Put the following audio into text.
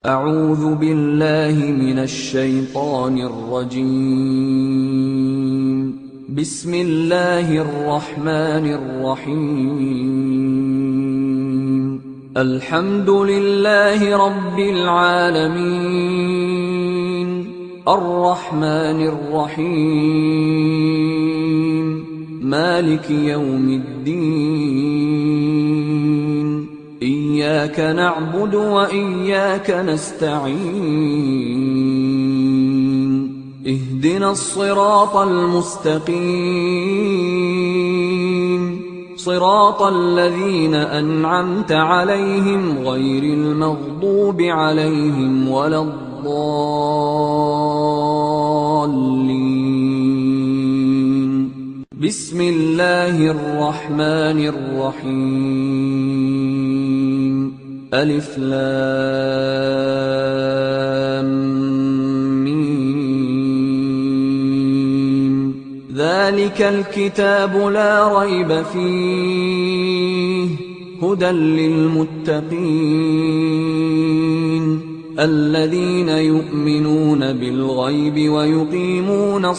أعوذ بالله من الشيطان الرجيم. بسم الله الرحمن الرحيم. الحمد لله رب العالمين، الرحمن الرحيم، مالك يوم الدين. إياك نعبد وإياك نستعين. اهدنا الصراط المستقيم، صراط الذين أنعمت عليهم غير المغضوب عليهم ولا الضالين. بسم الله الرحمن الرحيم. ألف لام ميم. ذلك الكتاب لا ريب فيه، هدى للمتقين الذين يؤمنون بالغيب ويقيمون